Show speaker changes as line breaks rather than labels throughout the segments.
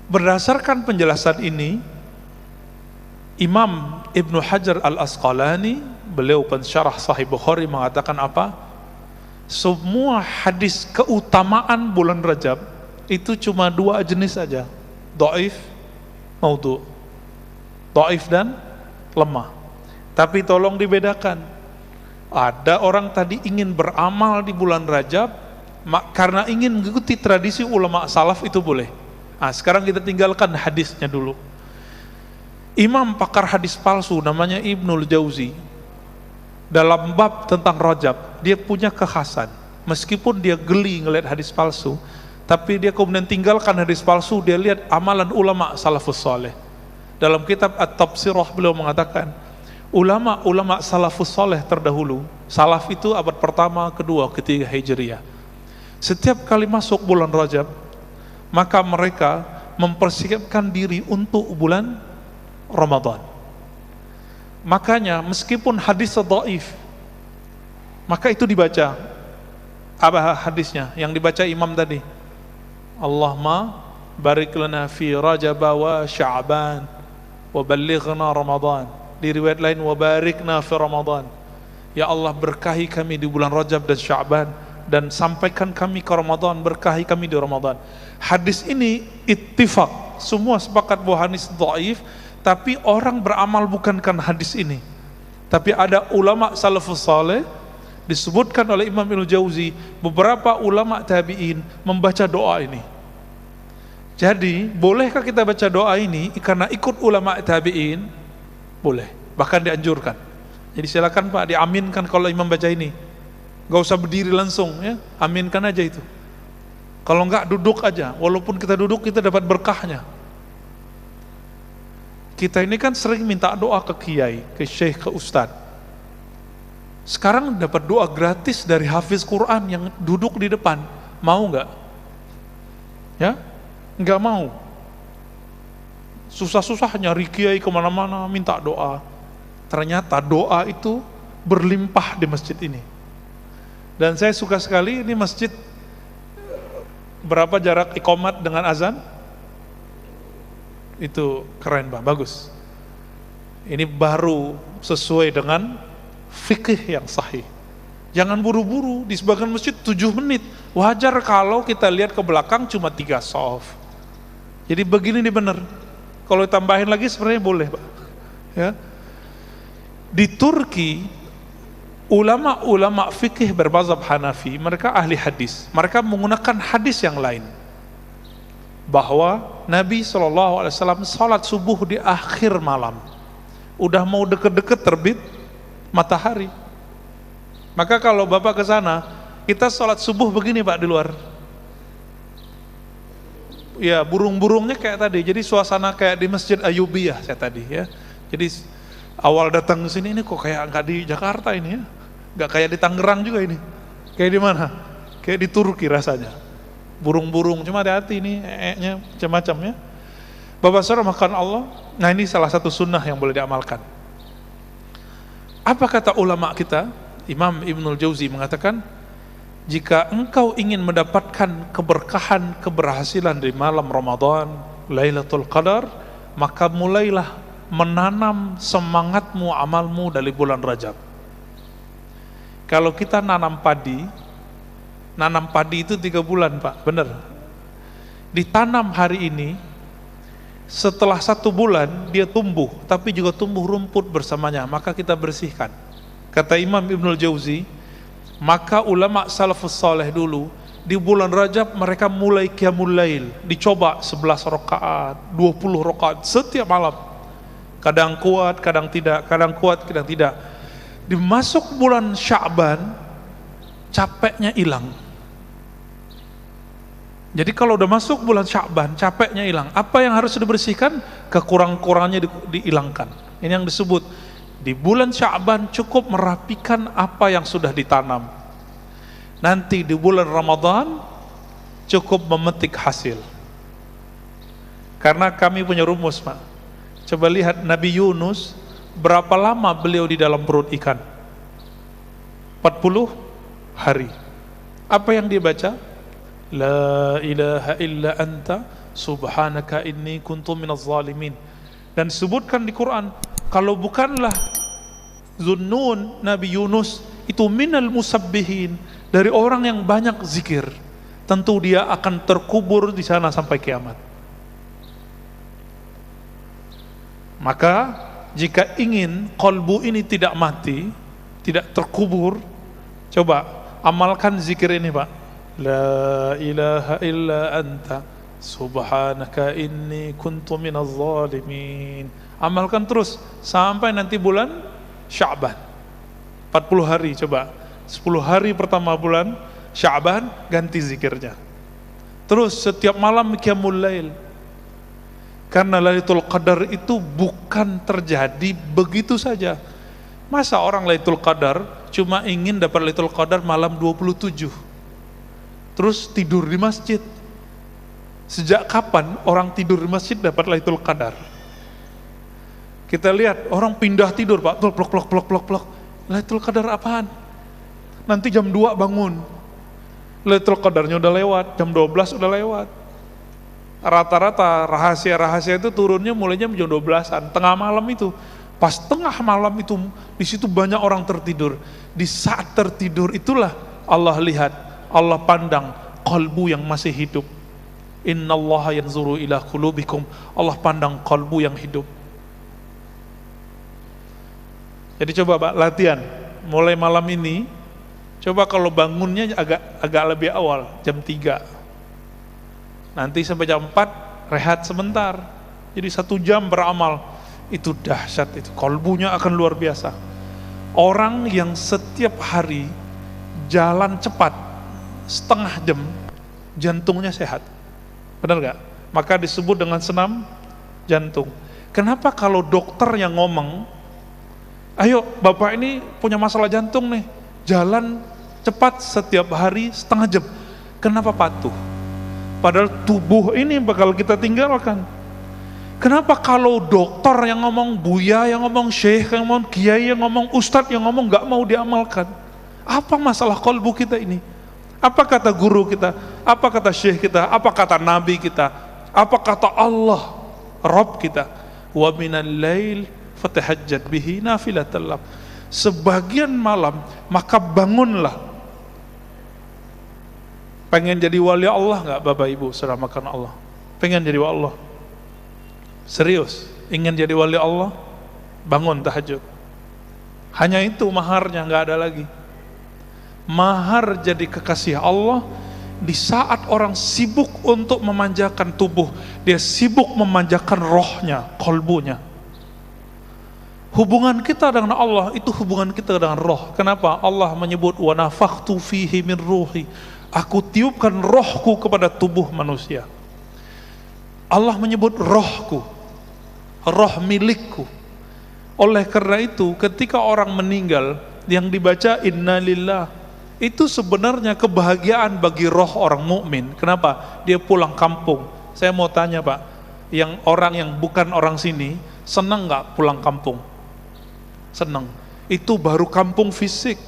Berdasarkan penjelasan ini, Imam Ibnu Hajar Al-Asqalani, beliau pensyarah Sahih Bukhari, mengatakan apa? Semua hadis keutamaan bulan Rajab itu cuma dua jenis saja, dhaif, maudhu. Dhaif dan lemah. Tapi tolong dibedakan. Ada orang tadi ingin beramal di bulan Rajab karena ingin mengikuti tradisi ulama salaf, itu boleh. Nah, sekarang kita tinggalkan hadisnya dulu. Imam pakar hadis palsu namanya Ibnul Jauzi, dalam bab tentang Rajab, dia punya kekhasan. Meskipun dia geli ngelihat hadis palsu, tapi dia kemudian tinggalkan hadis palsu, dia lihat amalan ulama salafus saleh. Dalam kitab At-Tabsirah beliau mengatakan, ulama salafus saleh terdahulu, salaf itu abad pertama, kedua, ketiga Hijriah, setiap kali masuk bulan Rajab, maka mereka mempersiapkan diri untuk bulan Ramadan. Makanya meskipun hadis dhaif, maka itu dibaca. Apa hadisnya yang dibaca imam tadi? Allahumma barik lana fi Rajab wa Sya'ban wa ballighna Ramadan. Di riwayat lain, wa barikna fi Ramadan. Ya Allah, berkahi kami di bulan Rajab dan Sya'ban, dan sampaikan kami ke Ramadan, berkahi kami di Ramadan. Hadis ini ittifaq, semua sepakat bahwa hadis dhaif, tapi orang beramal bukan karena hadis ini. Tapi ada ulama salafus saleh, disebutkan oleh Imam Ibnu Jauzi, beberapa ulama tabi'in membaca doa ini. Jadi, bolehkah kita baca doa ini karena ikut ulama tabi'in? Boleh, bahkan dianjurkan. Jadi silakan Pak, diaminkan kalau imam baca ini. Gak usah berdiri langsung ya, aminkan aja itu. Kalau enggak, duduk aja. Walaupun kita duduk, kita dapat berkahnya. Kita ini kan sering minta doa ke kiai, ke syekh, ke ustadz. Sekarang dapat doa gratis dari hafiz Quran yang duduk di depan. Mau enggak? Ya? Enggak mau. Susah-susah nyari kiai kemana-mana minta doa. Ternyata doa itu berlimpah di masjid ini. Dan saya suka sekali, ini masjid berapa jarak iqamat dengan azan? Itu keren Pak, bagus. Ini baru sesuai dengan fikih yang sahih. Jangan buru-buru, di sebagian masjid 7 menit. Wajar kalau kita lihat ke belakang cuma 3 shaf. Jadi begini nih benar. Kalau ditambahin lagi sebenarnya boleh Pak. Ya. Di Turki, ulama-ulama fikih bermazhab Hanafi, mereka ahli hadis. Mereka menggunakan hadis yang lain, bahwa Nabi SAW salat subuh di akhir malam, udah mau deket-deket terbit matahari. Maka kalau Bapak ke sana, kita salat subuh begini Pak di luar. Ya, burung-burungnya kayak tadi. Jadi suasana kayak di Masjid Ayyubiyah saya tadi ya. Jadi awal datang ke sini, ini kok kayak nggak di Jakarta ini ya. Nggak kayak di Tangerang juga ini. Kayak di mana? Kayak di Turki rasanya. Burung-burung, cuma hati-hati ini nya macam-macam ya. Bapak saudara makan Allah. Nah, ini salah satu sunnah yang boleh diamalkan. Apa kata ulama kita? Imam Ibnul Jauzi mengatakan, jika engkau ingin mendapatkan keberkahan, keberhasilan di malam Ramadan, Lailatul Qadar, maka mulailah menanam semangatmu, amalmu dari bulan Rajab. Kalau kita nanam padi itu 3 bulan Pak, benar. Ditanam hari ini, setelah 1 bulan dia tumbuh, tapi juga tumbuh rumput bersamanya, maka kita bersihkan. Kata Imam Ibnul Jauzi, maka ulama salafus saleh dulu di bulan Rajab mereka mulai qiyamul lail, dicoba 11 rakaat, 20 rakaat setiap malam. Kadang kuat, kadang tidak, kadang kuat, kadang tidak. Dimasuk bulan Sya'ban, capeknya hilang. Jadi kalau udah masuk bulan Sya'ban, capeknya hilang. Apa yang harus dibersihkan? Kekurang-kurangannya dihilangkan. Ini yang disebut di bulan Sya'ban cukup merapikan apa yang sudah ditanam. Nanti di bulan Ramadan cukup memetik hasil. Karena kami punya rumus Pak. Coba lihat Nabi Yunus, berapa lama beliau di dalam perut ikan? 40 hari. Apa yang dia baca? La ilaha illa anta subhanaka inni kuntu minaz zalimin. Dan disebutkan di Quran, kalau bukanlah Zunnun, Nabi Yunus itu minal musabbihin, dari orang yang banyak zikir, tentu dia akan terkubur di sana sampai kiamat. Maka jika ingin kolbu ini tidak mati, tidak terkubur, coba amalkan zikir ini, Pak. La ilaha illa anta subhanaka inni kuntu minaz zalimin. Amalkan terus sampai nanti bulan Sya'ban, 40 hari. Coba 10 hari pertama bulan Sya'ban ganti zikirnya. Terus setiap malam qiyamul lail. Karena Lailatul Qadar itu bukan terjadi begitu saja. Masa orang Lailatul Qadar cuma ingin dapat Lailatul Qadar malam 27 terus tidur di masjid? Sejak kapan orang tidur di masjid dapat Lailatul Qadar? Kita lihat orang pindah tidur, Pak, plok. Lailatul Qadar apaan? Nanti jam 2 bangun. Lailatul Qadarnya udah lewat, jam 12 udah lewat. Rata-rata rahasia-rahasia itu turunnya mulainya jam 12-an, tengah malam itu. Pas tengah malam itu, di situ banyak orang tertidur. Di saat tertidur itulah Allah lihat, Allah pandang kalbu yang masih hidup. Innallaha yanzuru ila qulubikum. Allah pandang kalbu yang hidup. Jadi coba, Pak, latihan mulai malam ini. Coba kalau bangunnya agak lebih awal, jam 3. Nanti sampai jam 4 rehat sebentar. Jadi 1 jam beramal. Itu dahsyat itu. Kalbunya akan luar biasa. Orang yang setiap hari jalan cepat setengah jam, jantungnya sehat. Benar gak? Maka disebut dengan senam jantung. Kenapa kalau dokter yang ngomong, ayo bapak ini punya masalah jantung nih, jalan cepat setiap hari setengah jam, kenapa patuh? Padahal tubuh ini bakal kita tinggalkan. Kenapa kalau dokter yang ngomong, buya yang ngomong, syekh yang ngomong, kiai yang ngomong, ustadz yang ngomong gak mau diamalkan? Apa masalah kalbu kita ini? Apa kata guru kita? Apa kata syekh kita? Apa kata nabi kita? Apa kata Allah Rabb kita? Wa minal lail fatahajjat bihi nafilatan lak. Sebagian malam maka bangunlah. Pengen jadi wali Allah nggak, Bapak Ibu saudara makan Allah? Pengen jadi wali Allah? Serius? Ingin jadi wali Allah? Bangun tahajud. Hanya itu maharnya, nggak ada lagi. Mahar jadi kekasih Allah di saat orang sibuk untuk memanjakan tubuh, dia sibuk memanjakan rohnya, kolbunya. Hubungan kita dengan Allah itu hubungan kita dengan roh. Kenapa? Allah menyebut wa nafakhtu fihi min ruhi. Aku tiupkan rohku kepada tubuh manusia. Allah menyebut rohku, roh milikku. Oleh karena itu ketika orang meninggal yang dibaca innalillah, itu sebenarnya kebahagiaan bagi roh orang mukmin. Kenapa? Dia pulang kampung. Saya mau tanya, Pak, yang orang yang bukan orang sini senang nggak pulang kampung? Senang. Itu baru kampung fisik.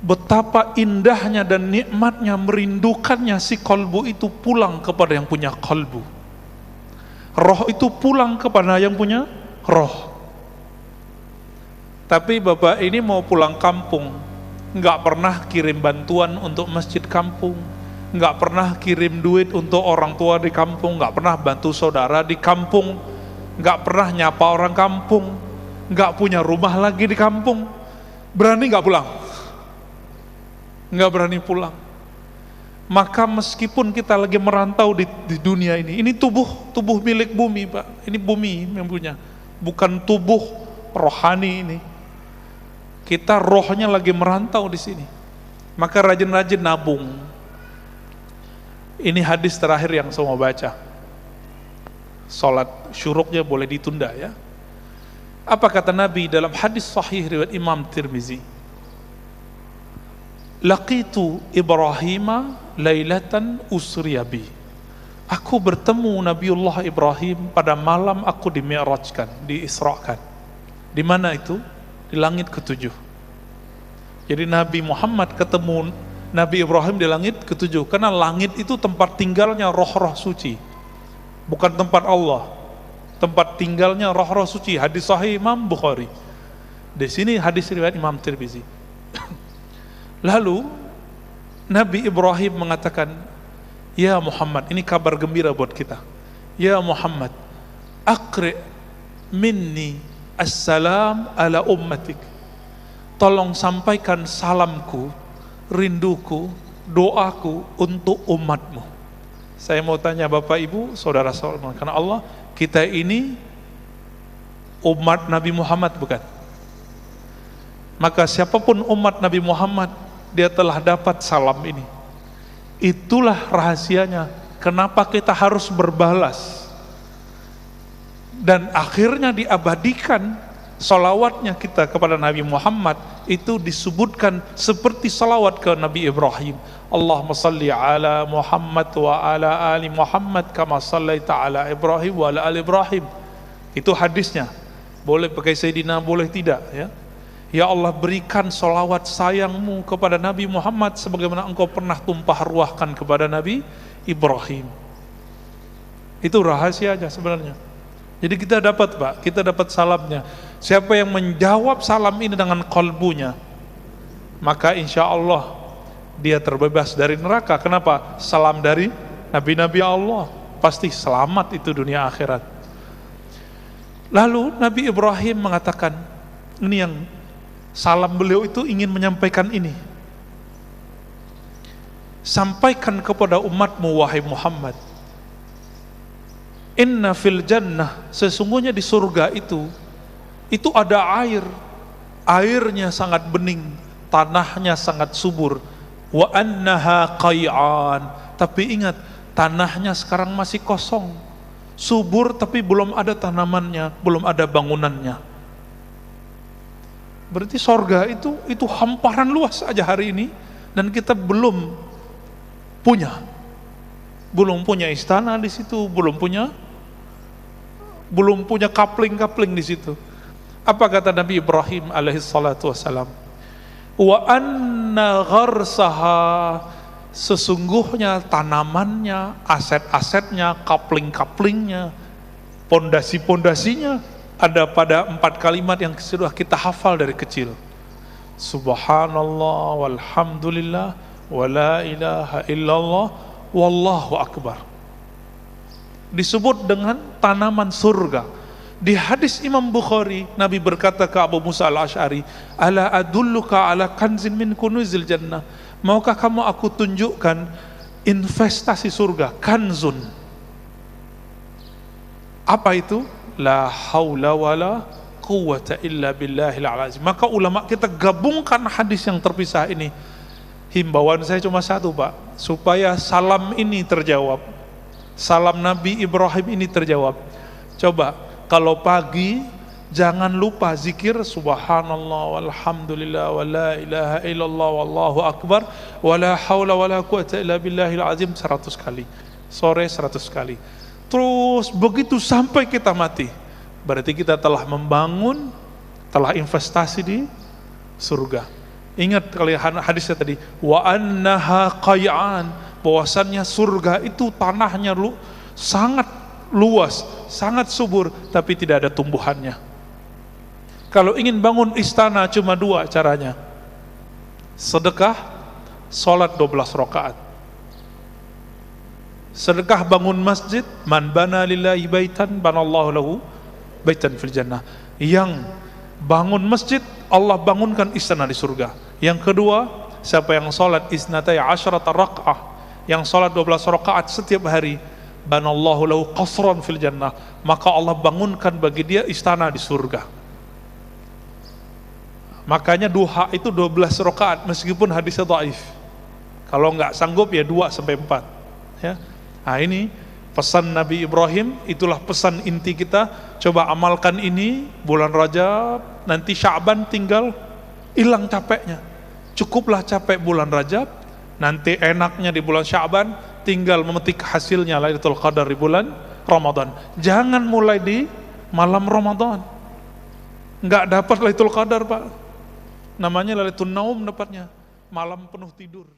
Betapa indahnya dan nikmatnya, merindukannya si kolbu itu pulang kepada yang punya kolbu. Roh itu pulang kepada yang punya roh. Tapi bapak ini mau pulang kampung, nggak pernah kirim bantuan untuk masjid kampung, nggak pernah kirim duit untuk orang tua di kampung, nggak pernah bantu saudara di kampung, nggak pernah nyapa orang kampung, nggak punya rumah lagi di kampung, berani nggak pulang? Nggak berani pulang. Maka meskipun kita lagi merantau di dunia ini tubuh milik bumi, Pak. Ini bumi yang punya, bukan tubuh rohani ini. Kita rohnya lagi merantau di sini. Maka rajin-rajin nabung. Ini hadis terakhir yang saya mau baca. Salat syuruknya boleh ditunda ya. Apa kata Nabi dalam hadis sahih riwayat Imam Tirmizi? Laqitu Ibrahim lailatan usriyabi. Aku bertemu Nabiullah Ibrahim pada malam aku dimi'rajkan, diisrakan. Di mana itu? Di langit ke-7. Jadi Nabi Muhammad ketemu Nabi Ibrahim di langit ketujuh, karena langit itu tempat tinggalnya roh-roh suci, bukan tempat Allah, tempat tinggalnya roh-roh suci. Hadis sahih Imam Bukhari. Di sini hadis riwayat Imam Tirmizi. Lalu Nabi Ibrahim mengatakan, ya Muhammad, ini kabar gembira buat kita. Ya Muhammad, aqri minni assalam ala ummatik. Tolong sampaikan salamku, rinduku, doaku untuk umatmu. Saya mau tanya Bapak Ibu, saudara-saudara, karena Allah, kita ini umat Nabi Muhammad bukan? Maka siapapun umat Nabi Muhammad, dia telah dapat salam ini. Itulah rahasianya, kenapa kita harus berbalas. Dan akhirnya diabadikan salawatnya kita kepada Nabi Muhammad, itu disebutkan seperti salawat ke Nabi Ibrahim. Allahumma salli ala Muhammad wa ala ali Muhammad kama sallaita ala Ibrahim wa ala ali Ibrahim. Itu hadisnya. Boleh pakai Sayyidina, boleh tidak, ya. Ya Allah, berikan salawat sayangmu kepada Nabi Muhammad sebagaimana engkau pernah tumpah ruahkan kepada Nabi Ibrahim. Itu rahasianya sebenarnya. Jadi kita dapat, Pak, kita dapat salamnya. Siapa yang menjawab salam ini dengan kalbunya, maka insya Allah dia terbebas dari neraka. Kenapa? Salam dari Nabi-Nabi Allah, pasti selamat itu dunia akhirat. Lalu Nabi Ibrahim mengatakan, ini yang salam beliau itu ingin menyampaikan ini. Sampaikan kepada umatmu wahai Muhammad, inna fil jannah, sesungguhnya di surga itu ada air. Airnya sangat bening, tanahnya sangat subur. Wa annaha qay'an, tapi ingat, tanahnya sekarang masih kosong. Subur tapi belum ada tanamannya, belum ada bangunannya. Berarti surga itu hamparan luas aja hari ini, dan kita belum punya istana di situ, belum punya kapling-kapling di situ. Apa kata Nabi Ibrahim alaihi salatu wassalam? Wa anna gharsaha, sesungguhnya tanamannya, aset-asetnya, kapling-kaplingnya, pondasi-pondasinya ada pada 4 kalimat yang sudah kita hafal dari kecil. Subhanallah walhamdulillah wa la ilaha illallah wallahu akbar. Disebut dengan tanaman surga. Di hadis Imam Bukhari, Nabi berkata ke Abu Musa al-Ash'ari, ala adulluka ala kanzin min kunuzil jannah, maukah kamu aku tunjukkan investasi surga, kanzun. Apa itu? La haula wala quwwata illa billahil azim. Maka ulama kita gabungkan hadis yang terpisah ini. Himbauan saya cuma satu, Pak, supaya salam ini terjawab, salam Nabi Ibrahim ini terjawab. Coba kalau pagi jangan lupa zikir subhanallah walhamdulillah wa la ilaha illallah wallahu akbar wa la haula wa la quwwata illa billahil azim 100 kali. Sore 100 kali. Terus begitu sampai kita mati. Berarti kita telah membangun, telah investasi di surga. Ingat kalian hadisnya tadi, wa annaha qay'an, bahwasannya surga itu tanahnya sangat luas, sangat subur, tapi tidak ada tumbuhannya. Kalau ingin bangun istana cuma 2 caranya. Sedekah, sholat 12 rakaat. Sedekah bangun masjid, man bana lillahi baitan banallahu lahu baitan fil jannah. Yang bangun masjid, Allah bangunkan istana di surga. Yang kedua, siapa yang sholat isnatai asyrata raka'ah, yang sholat 12 rakaat setiap hari, banallahu lahu qasran fil jannah, maka Allah bangunkan bagi dia istana di surga. Makanya duha itu 12 rakaat meskipun hadisnya dhaif. Kalau nggak sanggup ya 2 sampai 4, ya. Nah, ini pesan Nabi Ibrahim, itulah pesan inti kita. Coba amalkan ini bulan Rajab, nanti Sya'ban tinggal hilang capeknya. Cukuplah capek bulan Rajab, nanti enaknya di bulan Sya'ban tinggal memetik hasilnya Lailatul Qadar di bulan Ramadan. Jangan mulai di malam Ramadan. Nggak dapat Lailatul Qadar, Pak. Namanya Lailatul Naum dapatnya, malam penuh tidur.